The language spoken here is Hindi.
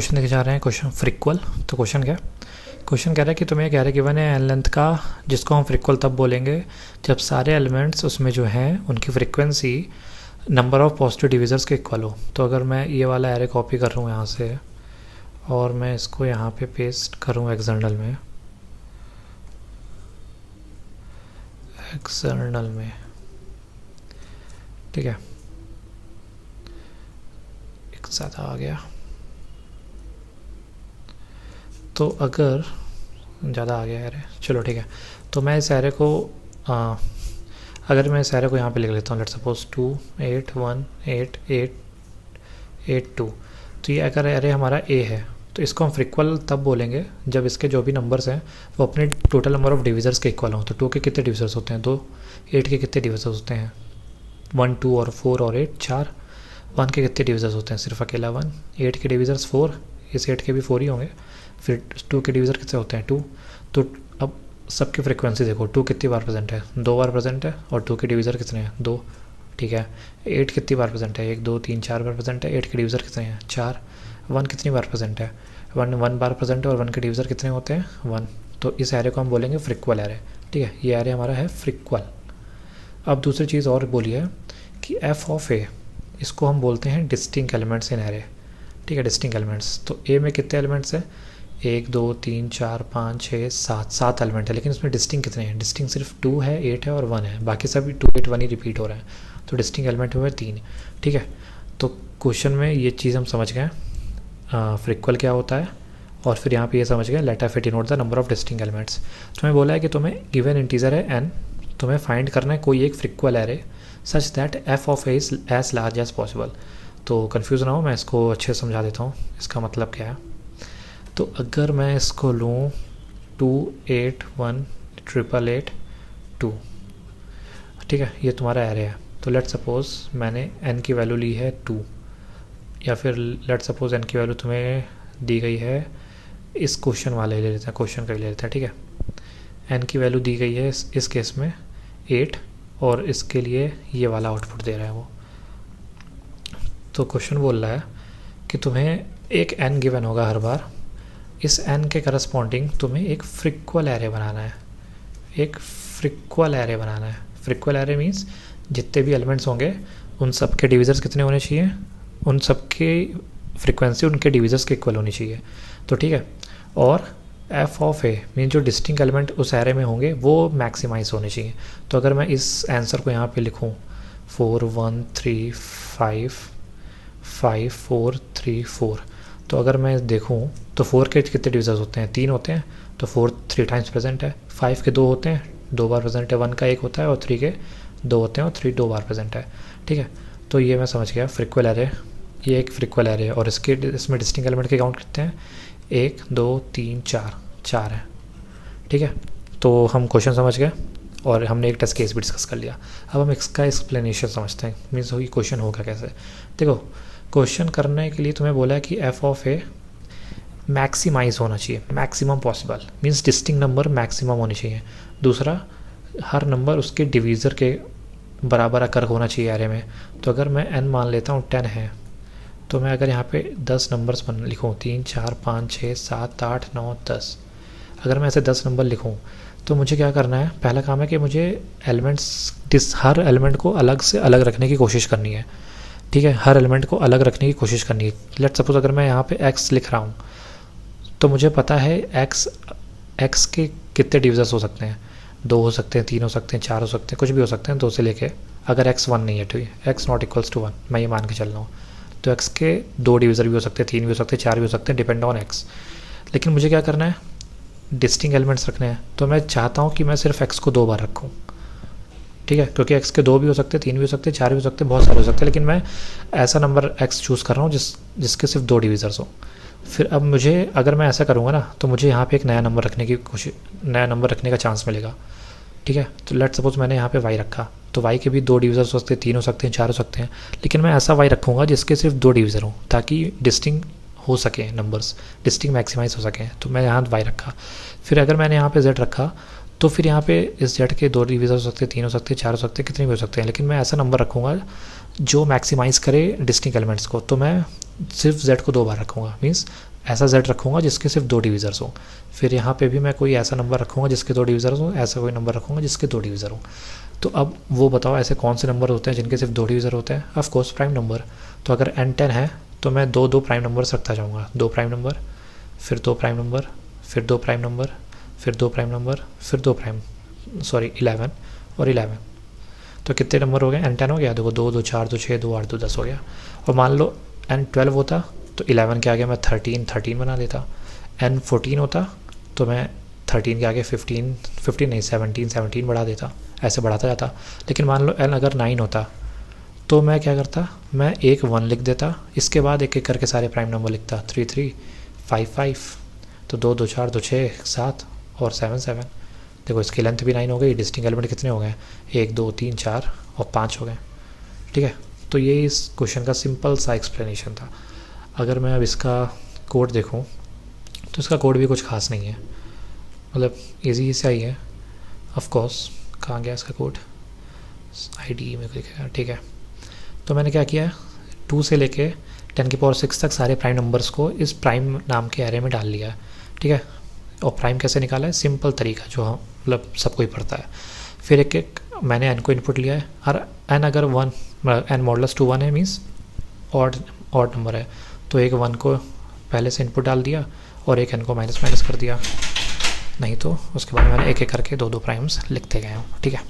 क्वेश्चन देखे जा रहे हैं क्वेश्चन फ्रिक्वल। तो क्वेश्चन क्या है, क्वेश्चन कह रहा है कि तुम्हें एक एरे गिवन है एन लेंथ का, जिसको हम फ्रिक्वल तब बोलेंगे जब सारे एलिमेंट्स उसमें जो हैं उनकी frequency number of positive divisors के इक्वल हो। तो अगर मैं ये वाला एरे कॉपी कर रहा हूँ यहाँ से और मैं इसको यहाँ पे पेस्ट करूँ एक्सटर्नल में, ठीक है, एक ज़्यादा आ गया। तो अगर ज़्यादा आ गया एरे, चलो ठीक है। तो मैं इस एरे को अगर मैं इस एरे को यहाँ पे लिख लेता हूँ, लेट्स सपोज 2 8 1 8 8 8 2। तो ये अगर एरे हमारा ए है तो इसको हम फ्रिक्वल तब बोलेंगे जब इसके जो भी नंबर्स हैं वो अपने टोटल नंबर ऑफ डिविजर्स के इक्वल हों। तो 2 के कितने डिविजर्स होते हैं 2, 8 के कितने डिविजर्स होते हैं 1 2 और 4 और 8 4, 1 के कितने डिविजर्स होते हैं सिर्फ अकेला 1, 8 के डिविजर्स 4, इस 8 के भी 4 ही होंगे, फिर 2 के डिविज़र कितने होते हैं 2। तो अब सबकी फ्रिक्वेंसी देखो, 2 कितनी बार प्रेजेंट है 2 बार प्रेजेंट है, और 2 के डिविज़र कितने हैं 2, ठीक है। 8 कितनी बार प्रेजेंट है 1 2 3 4 बार प्रेजेंट है, 8 के डिविज़र कितने हैं 4। 1 कितनी बार प्रेजेंट है 1 बार प्रेजेंट है, और 1 के डिविज़र कितने होते हैं 1। तो इस एरे को हम बोलेंगे फ्रिक्वल एरे, ठीक है। ये एरे हमारा है फ्रिक्वल। अब दूसरी चीज़ और बोली है कि एफ ऑफ ए, इसको हम बोलते हैं डिस्टिंक्ट एलिमेंट्स इन एरे, ठीक है, डिस्टिंक्ट एलिमेंट्स। तो ए में कितने एलिमेंट्स हैं 1 2 3 4 5 6 7 एलिमेंट है, लेकिन इसमें डिस्टिंक्ट कितने हैं, डिस्टिंक्ट सिर्फ 2 है 8 है और 1 है, बाकी सभी 2 8 1 ही रिपीट हो रहे हैं। तो डिस्टिंक्ट एलिमेंट हुए 3, ठीक है। तो क्वेश्चन में ये चीज़ हम समझ गए फ्रिक्वल क्या होता है, और फिर यहाँ पे ये समझ गए let f it denote the number of distinct elements. तुम्हें बोला है कि तुम्हें गिवन इंटीजर है n, तुम्हें फाइंड करना है कोई एक फ्रिक्वल array such that f of a is as large as possible. तो कन्फ्यूज़ ना हो, मैं इसको अच्छे से समझा देता हूँ इसका मतलब क्या है। तो अगर मैं इसको लूँ 2 8 1 8 8 2, ठीक है, ये तुम्हारा एरे है। तो लेट सपोज मैंने n की वैल्यू ली है 2, या फिर लेट सपोज n की वैल्यू तुम्हें दी गई है, इस क्वेश्चन वाले ले लेते हैं, क्वेश्चन का ले लेते हैं, ठीक है। n की वैल्यू दी गई है इस केस में 8, और इसके लिए ये वाला आउटपुट दे रहा है वो। तो क्वेश्चन बोल रहा है कि तुम्हें एक n गिवन होगा हर बार, इस n के करस्पॉन्डिंग तुम्हें एक फ्रिक्वल एरे बनाना है, एक फ्रिक्वल एरे बनाना है। फ्रिक्वल एरे मीन्स जितने भी एलिमेंट्स होंगे उन सब के डिविजर्स कितने होने चाहिए, उन सब की फ्रिक्वेंसी उनके डिविजर्स के इक्वल होनी चाहिए। तो ठीक है, और एफ ऑफ ए मीन जो डिस्टिंक्ट एलिमेंट उस एरे में होंगे वो मैक्सिमाइज होने चाहिए। तो अगर मैं इस आंसर को यहाँ पे लिखूँ 4 1 3 5 5 4 3 4, तो अगर मैं देखूँ तो 4 के कितने डिविजर्स होते हैं 3 होते हैं, तो 4 3 टाइम्स प्रेजेंट है। 5 के 2 होते हैं 2 बार प्रेजेंट है, 1 का 1 होता है, और 3 के 2 होते हैं और 3 2 बार प्रेजेंट है, ठीक है। तो ये मैं समझ गया फ्रिक्वल एरे, ये एक फ्रिक्वल एरे है, और इसमें डिस्टिंक्ट एलिमेंट के काउंट कितने हैं 1 2 3 4 है, ठीक है। तो हम क्वेश्चन समझ गए और हमने एक टेस्ट केस भी डिस्कस कर लिया। अब हम इसका एक्सप्लेनेशन समझते हैं, मीन्स ये क्वेश्चन होगा कैसे। देखो, क्वेश्चन करने के लिए तुम्हें बोला है कि एफ ऑफ ए मैक्सिमाइज होना चाहिए, maximum possible means distinct number maximum होनी चाहिए। दूसरा, हर नंबर उसके डिवीज़र के बराबर अकर होना चाहिए एरे में। तो अगर मैं n मान लेता हूँ 10 है, तो मैं अगर यहाँ पे 10 नंबर्स लिखूँ 3 4 5 6 7 8 9 10, अगर मैं ऐसे 10 नंबर लिखूँ तो मुझे क्या करना है, पहला काम है कि मुझे हर एलिमेंट को अलग से अलग रखने की कोशिश करनी है, ठीक है, हर एलिमेंट को अलग रखने की कोशिश करनी है। लेट सपोज अगर मैं यहाँ पे x लिख रहा हूँ तो मुझे पता है x के कितने डिविजर्स हो सकते हैं, 2 हो सकते हैं, 3 हो सकते हैं, 4 हो सकते हैं, कुछ भी हो सकते हैं 2 से लेके, अगर x 1 नहीं है, ठीक है, x नॉट इक्वल्स टू 1 मैं ये मान के चल रहा हूँ, तो x के 2 डिविज़र भी हो सकते हैं, 3 भी हो सकते हैं, 4 भी हो सकते हैं, डिपेंड ऑन x। लेकिन मुझे क्या करना है, डिस्टिंक्ट एलिमेंट्स रखने हैं। तो मैं चाहता हूँ कि मैं सिर्फ x को 2 बार रखूँ, ठीक है, क्योंकि x के 2 भी हो सकते हैं, 3 भी हो सकते हैं, 4 भी हो सकते हैं, बहुत सारे हो सकते हैं, लेकिन मैं ऐसा नंबर x चूज़ कर रहा हूँ जिसके सिर्फ 2 डिविज़र्स हो। फिर अब मुझे, अगर मैं ऐसा करूँगा ना, तो मुझे यहाँ पे एक नया नंबर रखने का चांस मिलेगा, ठीक है। तो लेट सपोज मैंने यहाँ पे y रखा, तो y के भी 2 डिविज़र्स हो सकते हैं, 3 हो सकते हैं, 4 हो सकते हैं, लेकिन मैं ऐसा y रखूँगा जिसके सिर्फ 2 डिविज़र हों, ताकि डिस्टिंक्ट हो सके नंबर्स, डिस्टिंक्ट मैक्सिमाइज हो सकें। तो मैं यहाँ y रखा। फिर अगर मैंने यहाँ पे z रखा, तो फिर यहाँ पे इस z के 2 डिविज़र हो सकते हैं, 3 हो सकते हैं, 4 हो सकते हैं, कितने भी हो सकते हैं, लेकिन मैं ऐसा नंबर रखूँगा जो मैक्सिमाइज़ करे डिस्टिंक्ट एलिमेंट्स को। तो मैं सिर्फ z को 2 बार रखूँगा, मीन्स ऐसा z रखूँगा जिसके सिर्फ 2 डिवीज़र्स हों। फिर यहाँ पे भी मैं कोई ऐसा नंबर रखूँगा जिसके 2 डिवीज़र्स हों, ऐसा कोई नंबर रखूँगा जिसके 2 डिवीज़र हों। तो अब वो बताओ ऐसे कौन से नंबर होते हैं जिनके सिर्फ 2 डिवीज़र होते हैं? Of course prime number. तो अगर n 10 है तो मैं 2 प्राइम नंबर्स रखता जाऊँगा, 2 प्राइम नंबर, फिर 2 प्राइम नंबर, फिर 2 प्राइम नंबर, फिर 2 प्राइम नंबर, फिर 2 प्राइम 11 और 11। तो कितने नंबर हो गए? n 10 हो गया, देखो 2 2 4 2 6 2 8 2 10 हो गया। और मान लो n 12 होता तो 11 के आगे मैं 13 बना देता। n 14 होता तो मैं 13 के आगे 15 नहीं 17 बढ़ा देता, ऐसे बढ़ाता जाता। लेकिन मान लो n अगर 9 होता तो मैं क्या करता, मैं एक 1 लिख देता, इसके बाद एक एक करके सारे प्राइम नंबर लिखता, 3 3 5 5, तो 2 2 4 2 6 7 और 7 7। देखो इसकी लेंथ भी 9 हो गई, डिस्टिंक्ट एलिमेंट कितने हो गए? 1 2 3 4 और 5 हो गए। ठीक है, तो ये इस क्वेश्चन का सिंपल सा एक्सप्लेनेशन था। अगर मैं अब इसका कोड देखूं तो इसका कोड भी कुछ खास नहीं है, मतलब ईजी सा ही है। ऑफ कोर्स कहाँ गया इसका कोड? ID में लिखा है, ठीक है। तो मैंने क्या किया, 2 से लेके 10⁶ तक सारे प्राइम नंबर्स को इस प्राइम नाम के एरे में डाल लिया है। ठीक है, और प्राइम कैसे निकाला है? सिंपल तरीका जो हम मतलब सब कोई पढ़ता है। फिर एक एक मैंने n को इनपुट लिया है, और n अगर 1 n मॉडुलस 2 1 है मीन्स ऑड नंबर है, तो एक 1 को पहले से इनपुट डाल दिया और एक n को माइनस कर दिया, नहीं तो उसके बाद मैंने एक एक करके 2 प्राइम्स लिखते गए हूँ। ठीक है।